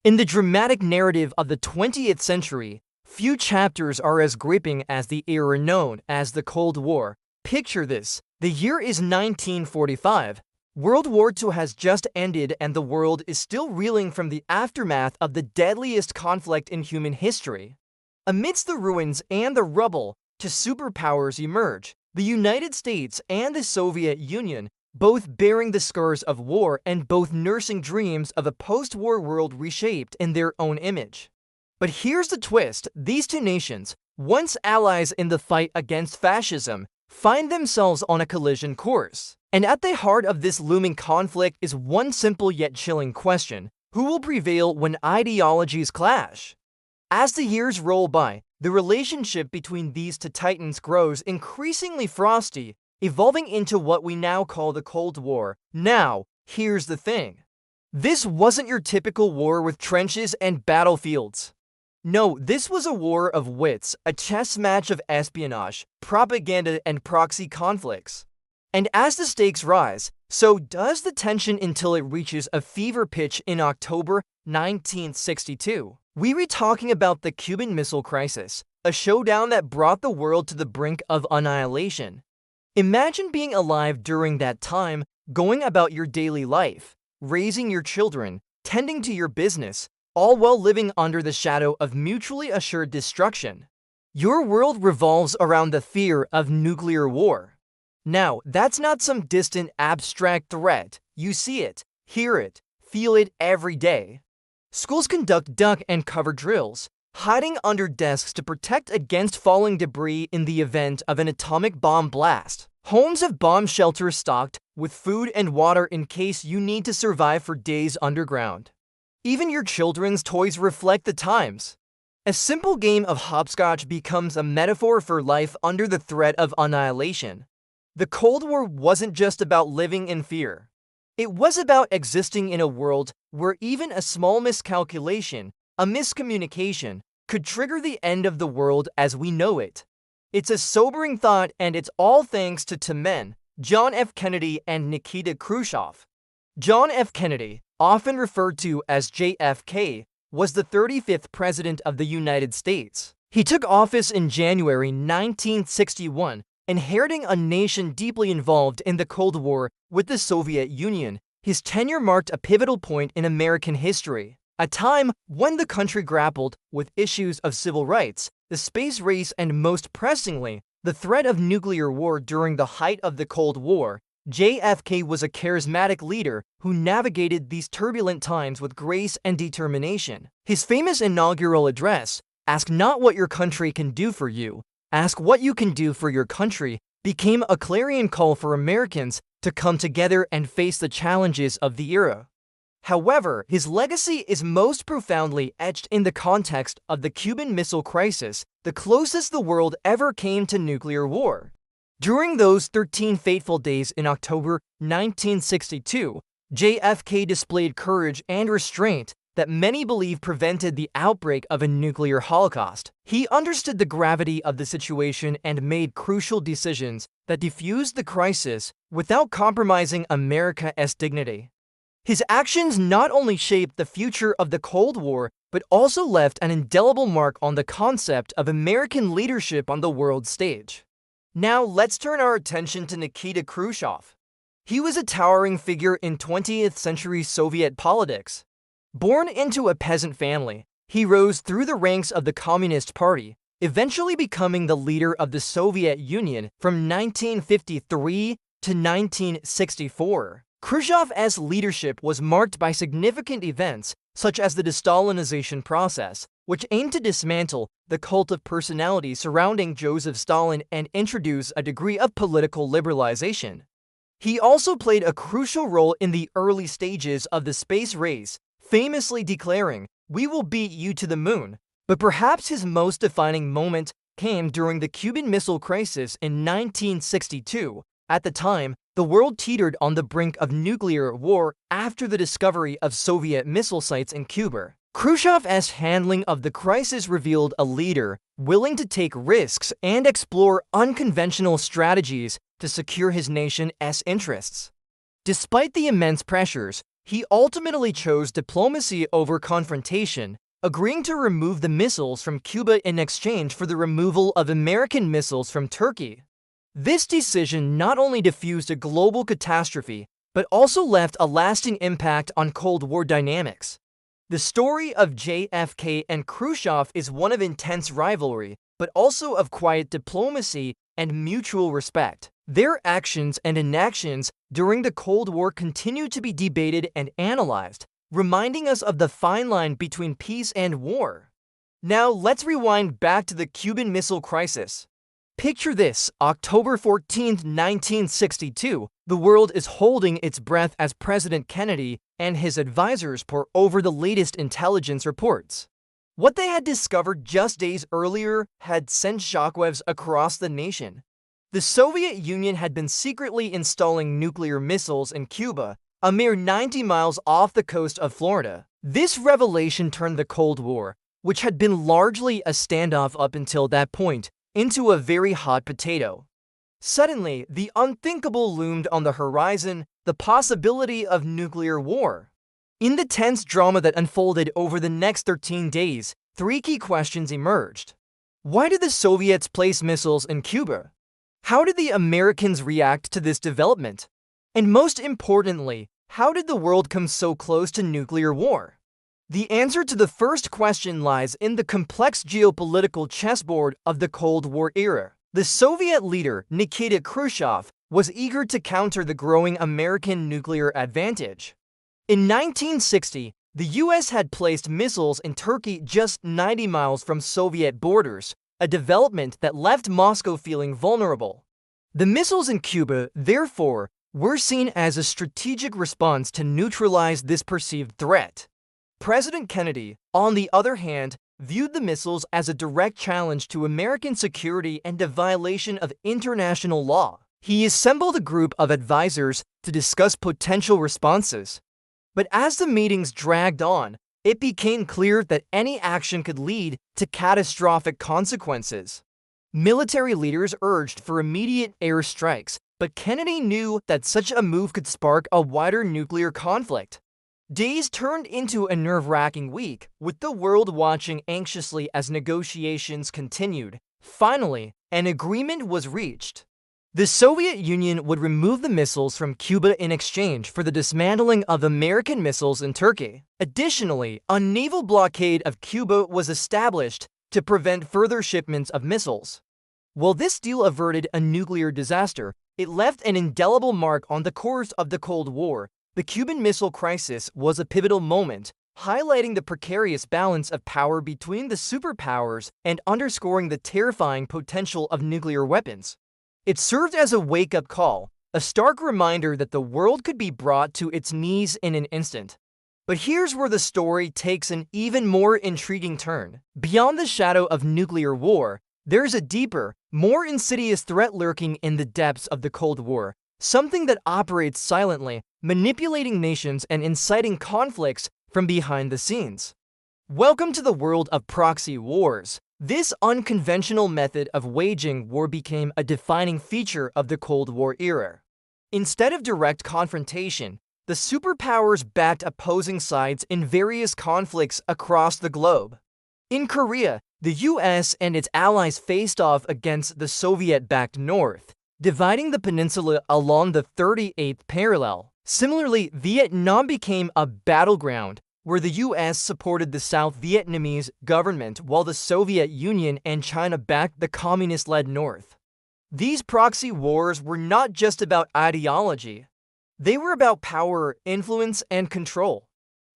In the dramatic narrative of the 20th century, few chapters are as gripping as the era known as the Cold War. Picture this. The year is 1945. World War II has just ended and the world is still reeling from the aftermath of the deadliest conflict in human history. Amidst the ruins and the rubble, two superpowers emerge, the United States and the Soviet Union, both bearing the scars of war and both nursing dreams of a post-war world reshaped in their own image. But here's the twist. These two nations, once allies in the fight against fascism, find themselves on a collision course. And at the heart of this looming conflict is one simple yet chilling question: who will prevail when ideologies clash? As the years roll by, the relationship between these two titans grows increasingly frosty, evolving into what we now call the Cold War. Now, here's the thing. This wasn't your typical war with trenches and battlefields. No, this was a war of wits, a chess match of espionage, propaganda, and proxy conflicts. And as the stakes rise, so does the tension until it reaches a fever pitch in October 1962. We were talking about the Cuban Missile Crisis, a showdown that brought the world to the brink of annihilation. Imagine being alive during that time, going about your daily life, raising your children, tending to your business, all while living under the shadow of mutually assured destruction. Your world revolves around the fear of nuclear war. Now, that's not some distant, abstract threat. You see it, hear it, feel it every day. Schools conduct duck and cover drills, hiding under desks to protect against falling debris in the event of an atomic bomb blast. Homes have bomb shelters stocked with food and water in case you need to survive for days underground. Even your children's toys reflect the times. A simple game of hopscotch becomes a metaphor for life under the threat of annihilation. The Cold War wasn't just about living in fear. It was about existing in a world where even a small miscalculation, a miscommunication, could trigger the end of the world as we know it. It's a sobering thought, and it's all thanks to two men, John F. Kennedy and Nikita Khrushchev. John F. Kennedy, often referred to as JFK, was the 35th President of the United States. He took office in January 1961, inheriting a nation deeply involved in the Cold War with the Soviet Union. His tenure marked a pivotal point in American history, a time when the country grappled with issues of civil rights, the space race, and most pressingly, the threat of nuclear war. During the height of the Cold War, JFK was a charismatic leader who navigated these turbulent times with grace and determination. His famous inaugural address, "Ask not what your country can do for you, ask what you can do for your country," became a clarion call for Americans to come together and face the challenges of the era. However, his legacy is most profoundly etched in the context of the Cuban Missile Crisis, the closest the world ever came to nuclear war. During those 13 fateful days in October 1962, JFK displayed courage and restraint that many believe prevented the outbreak of a nuclear holocaust. He understood the gravity of the situation and made crucial decisions that defused the crisis without compromising America's dignity. His actions not only shaped the future of the Cold War, but also left an indelible mark on the concept of American leadership on the world stage. Now let's turn our attention to Nikita Khrushchev. He was a towering figure in 20th century Soviet politics. Born into a peasant family, he rose through the ranks of the Communist Party, eventually becoming the leader of the Soviet Union from 1953 to 1964. Khrushchev's leadership was marked by significant events such as the de-Stalinization process, which aimed to dismantle the cult of personality surrounding Joseph Stalin and introduce a degree of political liberalization. He also played a crucial role in the early stages of the space race, famously declaring, "We will beat you to the moon." But perhaps his most defining moment came during the Cuban Missile Crisis in 1962. At the time, the world teetered on the brink of nuclear war after the discovery of Soviet missile sites in Cuba. Khrushchev's handling of the crisis revealed a leader willing to take risks and explore unconventional strategies to secure his nation's interests. Despite the immense pressures, he ultimately chose diplomacy over confrontation, agreeing to remove the missiles from Cuba in exchange for the removal of American missiles from Turkey. This decision not only diffused a global catastrophe, but also left a lasting impact on Cold War dynamics. The story of JFK and Khrushchev is one of intense rivalry, but also of quiet diplomacy and mutual respect. Their actions and inactions during the Cold War continue to be debated and analyzed, reminding us of the fine line between peace and war. Now let's rewind back to the Cuban Missile Crisis. Picture this, October 14, 1962, the world is holding its breath as President Kennedy and his advisors pore over the latest intelligence reports. What they had discovered just days earlier had sent shockwaves across the nation. The Soviet Union had been secretly installing nuclear missiles in Cuba, a mere 90 miles off the coast of Florida. This revelation turned the Cold War, which had been largely a standoff up until that point, into a very hot potato. Suddenly, the unthinkable loomed on the horizon, the possibility of nuclear war. In the tense drama that unfolded over the next 13 days, three key questions emerged. Why did the Soviets place missiles in Cuba? How did the Americans react to this development? And most importantly, how did the world come so close to nuclear war? The answer to the first question lies in the complex geopolitical chessboard of the Cold War era. The Soviet leader, Nikita Khrushchev, was eager to counter the growing American nuclear advantage. In 1960, the US had placed missiles in Turkey just 90 miles from Soviet borders, a development that left Moscow feeling vulnerable. The missiles in Cuba, therefore, were seen as a strategic response to neutralize this perceived threat. President Kennedy, on the other hand, viewed the missiles as a direct challenge to American security and a violation of international law. He assembled a group of advisors to discuss potential responses. But as the meetings dragged on, it became clear that any action could lead to catastrophic consequences. Military leaders urged for immediate airstrikes, but Kennedy knew that such a move could spark a wider nuclear conflict. Days turned into a nerve-wracking week, with the world watching anxiously as negotiations continued. Finally, an agreement was reached. The Soviet Union would remove the missiles from Cuba in exchange for the dismantling of American missiles in Turkey. Additionally, a naval blockade of Cuba was established to prevent further shipments of missiles. While this deal averted a nuclear disaster, it left an indelible mark on the course of the Cold War. The Cuban Missile Crisis was a pivotal moment, highlighting the precarious balance of power between the superpowers and underscoring the terrifying potential of nuclear weapons. It served as a wake-up call, a stark reminder that the world could be brought to its knees in an instant. But here's where the story takes an even more intriguing turn. Beyond the shadow of nuclear war, there's a deeper, more insidious threat lurking in the depths of the Cold War, something that operates silently, manipulating nations and inciting conflicts from behind the scenes. Welcome to the world of proxy wars. This unconventional method of waging war became a defining feature of the Cold War era. Instead of direct confrontation, the superpowers backed opposing sides in various conflicts across the globe. In Korea, the US and its allies faced off against the Soviet-backed North, dividing the peninsula along the 38th parallel. Similarly, Vietnam became a battleground where the US supported the South Vietnamese government while the Soviet Union and China backed the communist-led North. These proxy wars were not just about ideology. They were about power, influence, and control.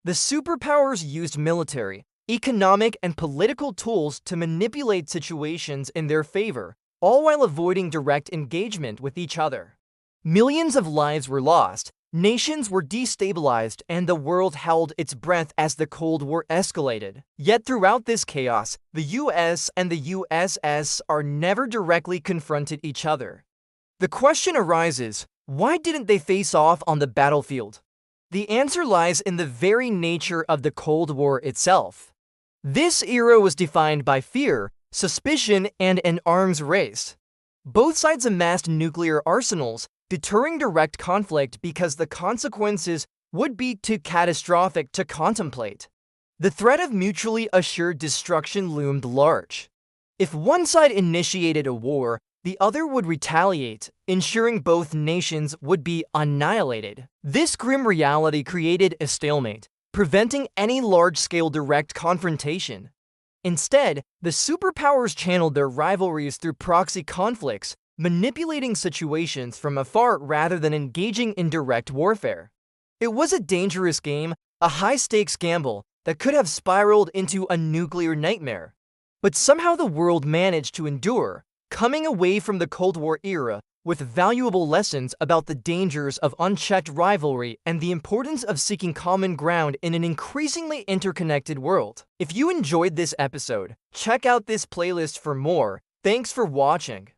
The superpowers used military, economic, and political tools to manipulate situations in their favor, all while avoiding direct engagement with each other. Millions of lives were lost, nations were destabilized, and the world held its breath as the Cold War escalated. Yet throughout this chaos, the US and the USSR never directly confronted each other. The question arises, why didn't they face off on the battlefield? The answer lies in the very nature of the Cold War itself. This era was defined by fear, suspicion, and an arms race. Both sides amassed nuclear arsenals, deterring direct conflict because the consequences would be too catastrophic to contemplate. The threat of mutually assured destruction loomed large. If one side initiated a war, the other would retaliate, ensuring both nations would be annihilated. This grim reality created a stalemate, preventing any large-scale direct confrontation. Instead, the superpowers channeled their rivalries through proxy conflicts, manipulating situations from afar rather than engaging in direct warfare. It was a dangerous game, a high-stakes gamble that could have spiraled into a nuclear nightmare. But somehow the world managed to endure, coming away from the Cold War era with valuable lessons about the dangers of unchecked rivalry and the importance of seeking common ground in an increasingly interconnected world. If you enjoyed this episode, check out this playlist for more. Thanks for watching.